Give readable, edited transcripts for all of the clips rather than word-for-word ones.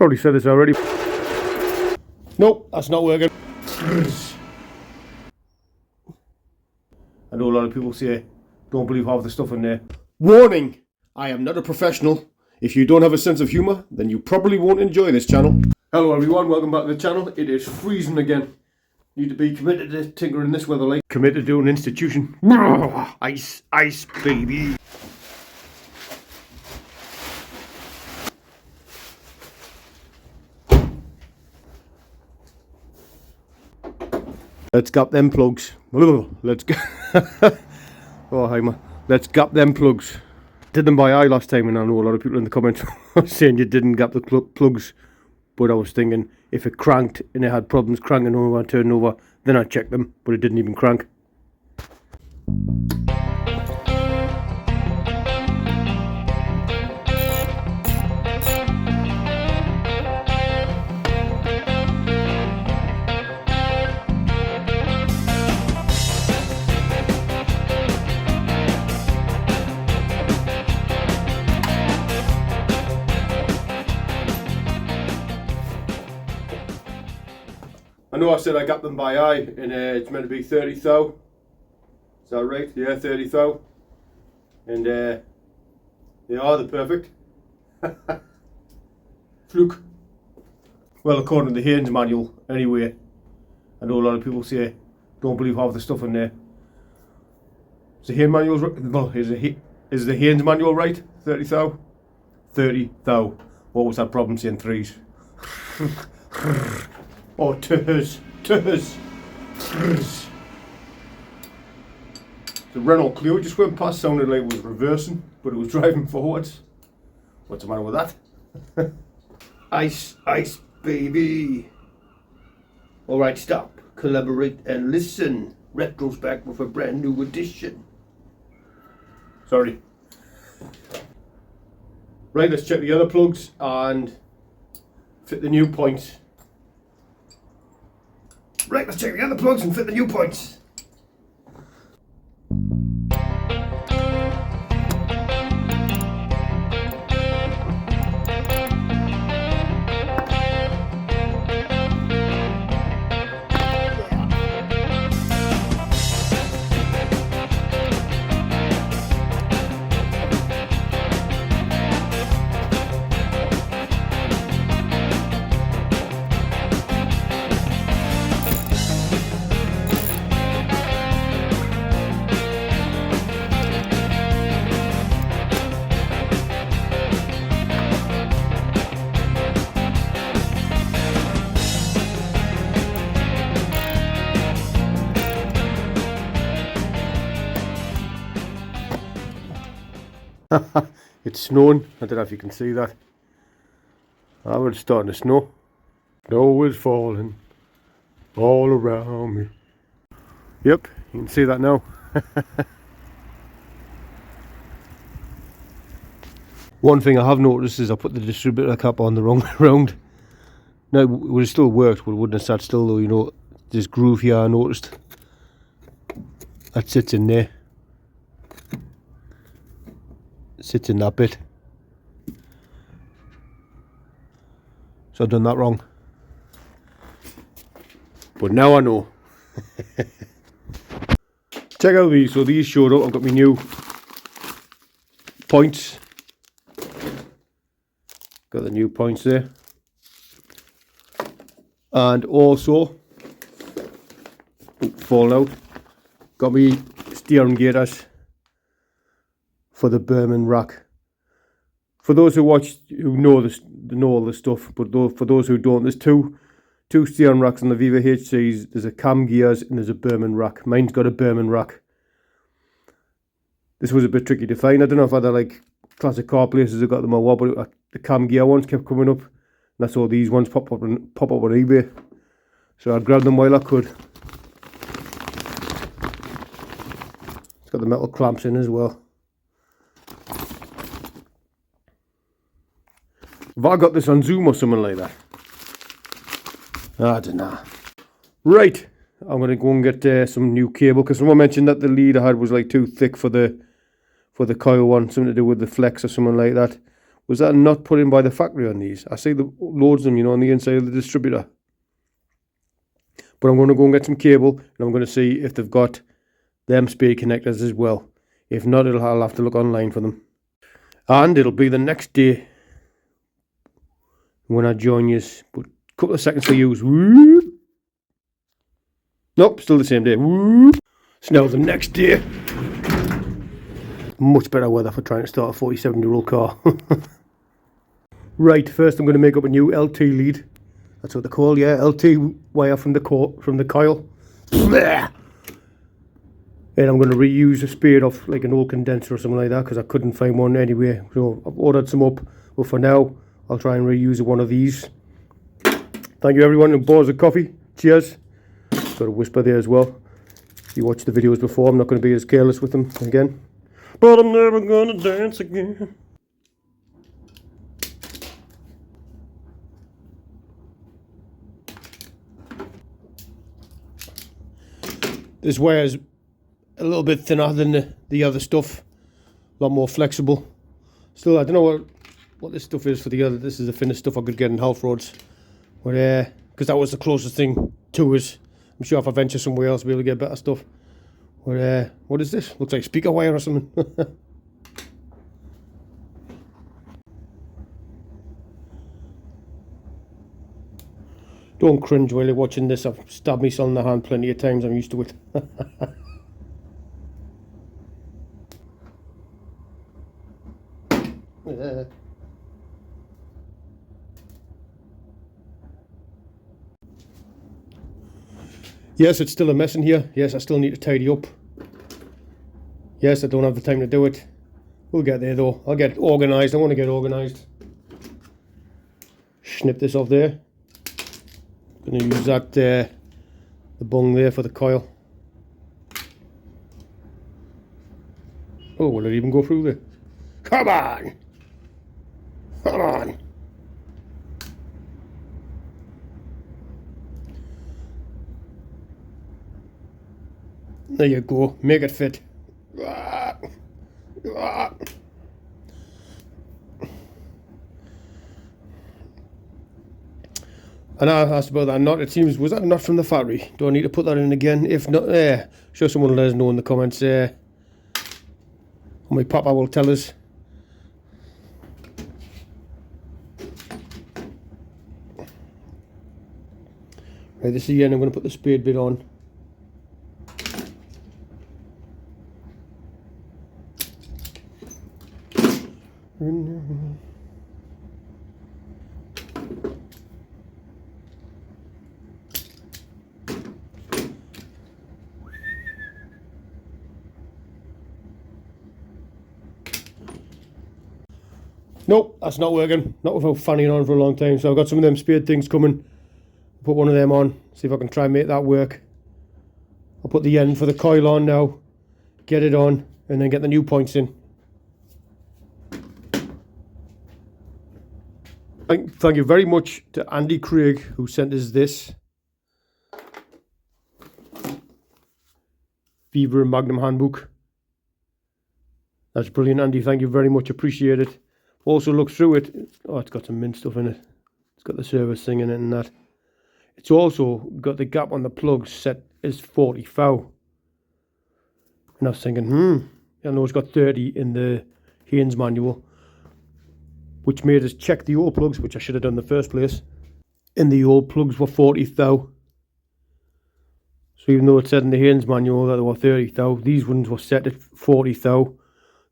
Probably said this already. Nope, that's not working. I know a lot of people say, don't believe half the stuff in there. Warning! I am not a professional. If you don't have a sense of humour, then you probably won't enjoy this channel. Hello everyone, welcome back to the channel. It is freezing again. Need to be committed to tinkering this weather like. Committed to an institution. Ice, ice, baby. Let's gap them plugs. Let's go. Oh, hi man. Let's gap them plugs. Did them by eye last time, and I know a lot of people in the comments were saying you didn't gap the plugs. But I was thinking if it cranked and it had problems cranking over and turning over, then I'd check them. But it didn't even crank. I know I said I got them by eye, and it's meant to be 30 thou. Is that right? Yeah, 30 thou. And they are the perfect. Fluke. Well, according to the Haynes manual, anyway. I know a lot of people say, don't believe half the stuff in there. Is the Haynes manual right? No, is the Haynes manual right? 30 thou? 30 thou. Always had problems saying threes. Oh, ters. The Renault Clio just went past, sounded like it was reversing, but it was driving forwards. What's the matter with that? Ice, ice, baby. Alright, stop, collaborate and listen. Retro's back with a brand new edition. Sorry. Right, let's check the other plugs and fit the new points. Right, let's check the other plugs and fit the new points. It's snowing. I don't know if you can see that. Oh, it's starting to snow. Snow is falling all around me. Yep, you can see that now. One thing I have noticed is I put the distributor cap on the wrong round. Now, it would have still worked, but it wouldn't have sat still though, you know. This groove here I noticed. That sits in there. Sits in that bit. So I've done that wrong. But now I know. Check out these. So these showed up. I've got my new points. Got the new points there. And also, falling out, got me steering gaiters for the Berman rack. For those who watch, who know this, know all this stuff, but for those who don't, there's two steering racks on the Viva HCs. There's a cam gears and there's a Berman rack. Mine's got a Berman rack. This was a bit tricky to find. I don't know if other like classic car places have got them or what, but the cam gear ones kept coming up, and that's all these ones pop up on eBay. So I grabbed them while I could. It's got the metal clamps in as well. Have I got this on Zoom or something like that? I don't know. Right, I'm going to go and get some new cable, because someone mentioned that the lead I had was like too thick for the coil one, something to do with the flex or something like that. Was that not put in by the factory on these? I see the loads of them, you know, on the inside of the distributor. But I'm going to go and get some cable, and I'm going to see if they've got them spade connectors as well. If not, I'll have to look online for them. And it'll be the next day when I join you. But a couple of seconds to use. Whoop. Nope, still the same day. Whoop. So now the next day. Much better weather for trying to start a 47-year-old car. Right, first I'm going to make up a new LT lead. That's what they're called, yeah. LT wire from the coil. And I'm going to reuse a spade off like an old condenser or something like that, because I couldn't find one anyway. So I've ordered some up, but for now I'll try and reuse one of these. Thank you everyone who bought us a coffee. Cheers. Got a whisper there as well. If you watched the videos before, I'm not going to be as careless with them again. But I'm never going to dance again. This wire is a little bit thinner than the other stuff, a lot more flexible. Still, I don't know what this stuff is for the other. This is the thinnest stuff I could get in health rods, but because that was the closest thing to it. I'm sure if I venture somewhere else, I'll be able to get better stuff. But what is this? Looks like speaker wire or something. Don't cringe while you're watching this. I've stabbed myself in the hand plenty of times. I'm used to it. Yes, it's still a mess in here. Yes, I still need to tidy up. Yes, I don't have the time to do it. We'll get there though. I'll get organised. I want to get organised. Snip this off there. Going to use that the bung there for the coil. Oh, will it even go through there? Come on! Come on! There you go. Make it fit. And I asked about that knot. It seems, was that a knot from the factory? Do I need to put that in again? If not, sure someone will let us know in the comments. My papa will tell us. Right, this is the end. I'm going to put the spade bit on. Nope, that's not working. Not without fanning on for a long time. So I've got some of them spade things coming. Put one of them on. See if I can try and make that work. I'll put the end for the coil on now. Get it on. And then get the new points in. Thank you very much to Andy Craig who sent us this. Viva and Magnum handbook. That's brilliant, Andy. Thank you very much. Appreciate it. Also look through it. Oh, it's got some mint stuff in it. It's got the service thing in it and that. It's also got the gap on the plug set as 40 thou. And I was thinking, I know it's got 30 in the Haynes manual, which made us check the old plugs, which I should have done in the first place. And the old plugs were 40 thou. So even though it said in the Haynes manual that they were 30 thou, these ones were set at 40 thou.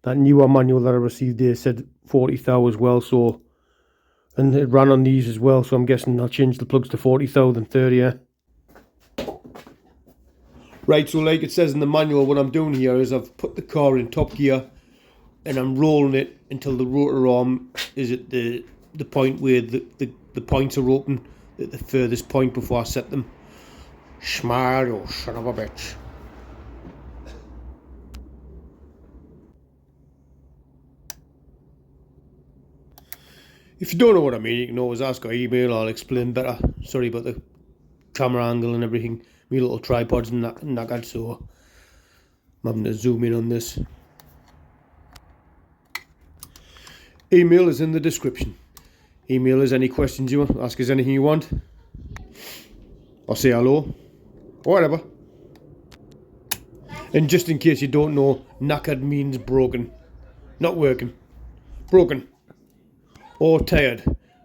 That newer manual that I received there said 40 thou as well, so, and it ran on these as well, so I'm guessing I'll change the plugs to 40 thou than 30, yeah. Right, so like it says in the manual, what I'm doing here is I've put the car in top gear and I'm rolling it until the rotor arm is at the point where the points are open, at the furthest point before I set them. Smart, you son of a bitch. If you don't know what I mean, you can always ask or email, I'll explain better. Sorry about the camera angle and everything. My little tripod's knackered, so I'm having to zoom in on this. Email is in the description. Email us any questions you want, ask us anything you want, or say hello, or whatever. And just in case you don't know, knackered means broken, not working, broken, or tired,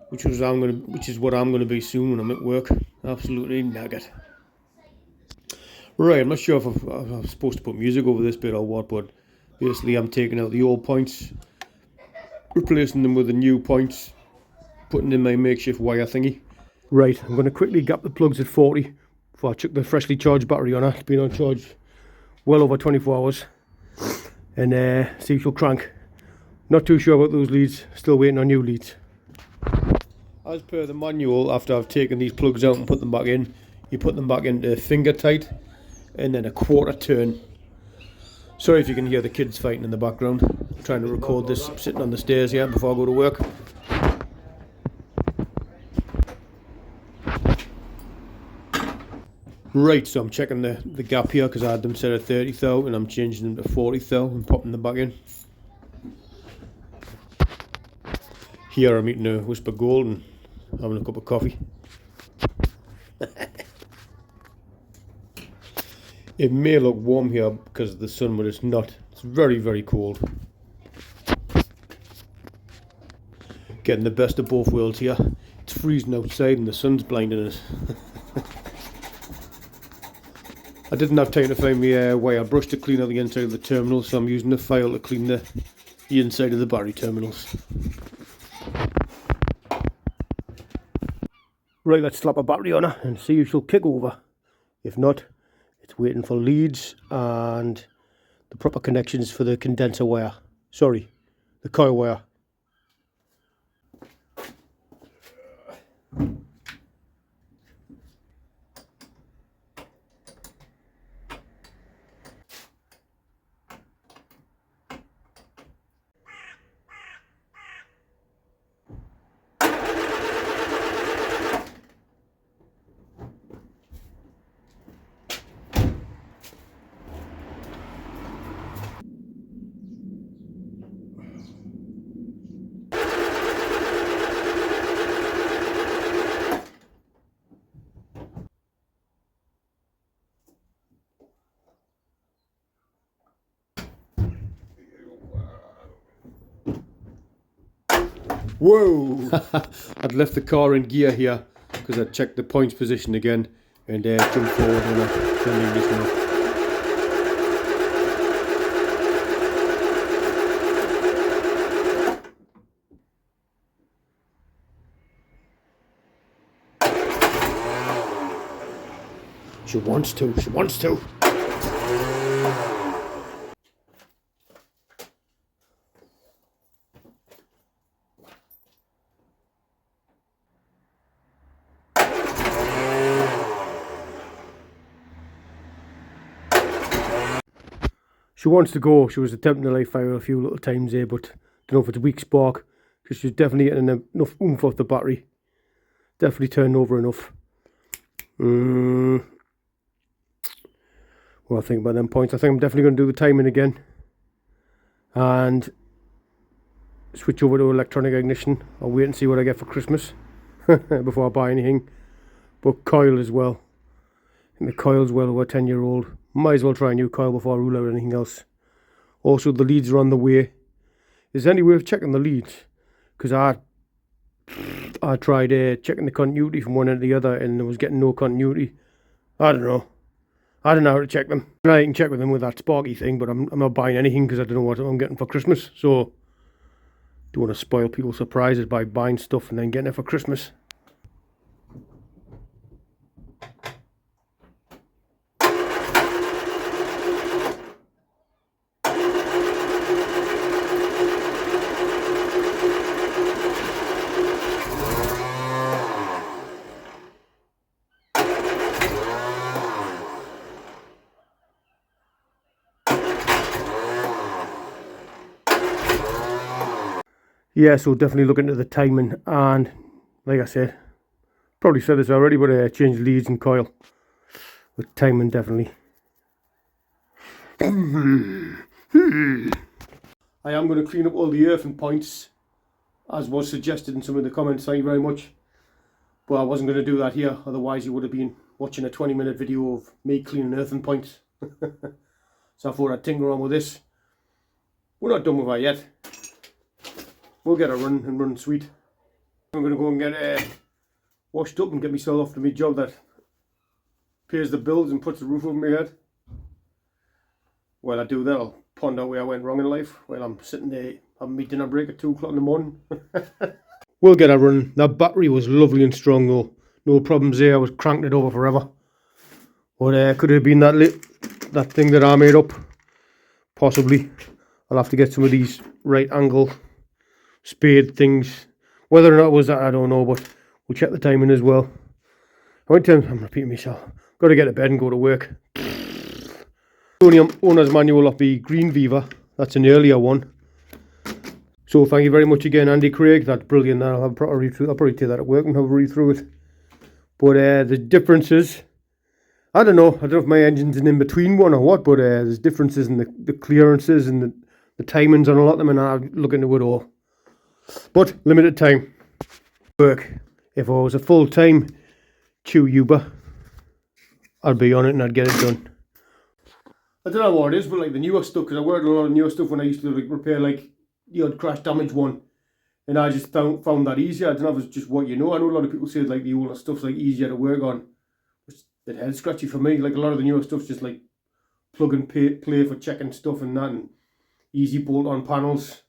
which is what I'm gonna be soon when I'm at work. Absolutely knackered. Right, I'm not sure if I'm supposed to put music over this bit or what, but basically I'm taking out the old points, replacing them with the new points, putting in my makeshift wire thingy. Right, I'm going to quickly gap the plugs at 40 before I chuck the freshly charged battery on it. It's been on charge well over 24 hours. And see if she'll crank. Not too sure about those leads, still waiting on new leads. As per the manual, after I've taken these plugs out and put them back in, you put them back into finger tight and then a quarter turn. Sorry if you can hear the kids fighting in the background. I'm trying to record this sitting on the stairs here before I go to work. Right, so I'm checking the gap here because I had them set at 30 thou and I'm changing them to 40 thou and popping them back in. Here I'm eating a Whisper Gold and having a cup of coffee. It may look warm here because of the sun, but it's not. It's very, very cold. Getting the best of both worlds here. It's freezing outside and the sun's blinding us. I didn't have time to find my wire brush to clean out the inside of the terminal, so I'm using a file to clean the inside of the battery terminals. Right, let's slap a battery on her and see if she'll kick over. If not, it's waiting for leads and the proper connections for the condenser wire. Sorry, the coil wire. Whoa! I'd left the car in gear here because I checked the points position again and jumped forward and I turned this one off. She wants to, she wants to. She wants to go. She was attempting to light fire a few little times there, but don't know if it's a weak spark because she's definitely getting enough oomph off the battery. Definitely turned over enough. Well, I think about them points. I think I'm definitely going to do the timing again and switch over to electronic ignition. I'll wait and see what I get for Christmas before I buy anything. But coil as well. And the coil's well over 10-year-old. Might as well try a new coil before I rule out anything else. Also, the leads are on the way. Is there any way of checking the leads? Because I tried checking the continuity from one end to the other and I was getting no continuity. I don't know. I don't know how to check them. I can check with them with that sparky thing, but I'm not buying anything because I don't know what I'm getting for Christmas. So, don't want to spoil people's surprises by buying stuff and then getting it for Christmas. Yeah, so definitely look into the timing and, like I said, probably said this already, but change leads and coil. With timing, definitely. I am going to clean up all the earthing points as was suggested in some of the comments. Thank you very much. But I wasn't going to do that here, otherwise you would have been watching a 20-minute video of me cleaning earthen points. So I thought I'd tinker on with this. We're not done with her yet. We'll get her running and running sweet. I'm going to go and get washed up and get myself off to my job that pays the bills and puts the roof over my head. While I do that, I'll ponder where I went wrong in life while I'm sitting there having my dinner break at 2 o'clock in the morning. We'll get her running. That battery was lovely and strong though. No problems there. I was cranking it over forever. But could it have been that thing that I made up? Possibly. I'll have to get some of these right angle spade things. Whether or not it was that, I don't know, but we'll check the timing as well. I'm repeating myself. Got to get to bed and go to work. Only owner's manual of the green Viva. That's an earlier one. So thank you very much again, Andy Craig. That's brilliant. I'll have a proper read through. I'll probably take that at work and have a read through it. But the differences, I don't know if my engine's an in-between one or what, but there's differences in the clearances and the timings on a lot of them, and I'll look into it all. But limited time. Work. If I was a full-time Uber, I'd be on it and I'd get it done. I don't know what it is, but like the newer stuff, because I worked on a lot of newer stuff when I used to like repair like the odd crash damage one, and I just found that easier. I don't know if it's just what you know. I know a lot of people say like the older stuff's like easier to work on. It's a bit head scratchy for me. Like a lot of the newer stuff's just like plug and play for checking stuff and that, and easy bolt on panels.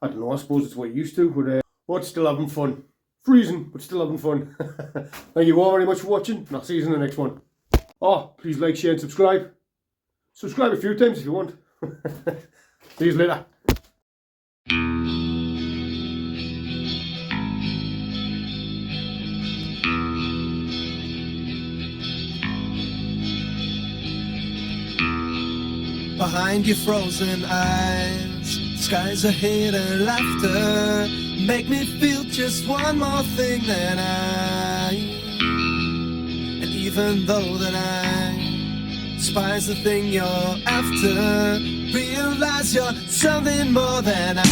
I don't know, I suppose it's what you're used to, but still having fun. Freezing, but still having fun. Thank you all very much for watching, and I'll see you in the next one. Oh, please like, share and subscribe. Subscribe a few times if you want. See you later. Behind your frozen eyes, skies ahead and laughter make me feel just one more thing than and even though that I despise the thing you're after, realize you're something more than I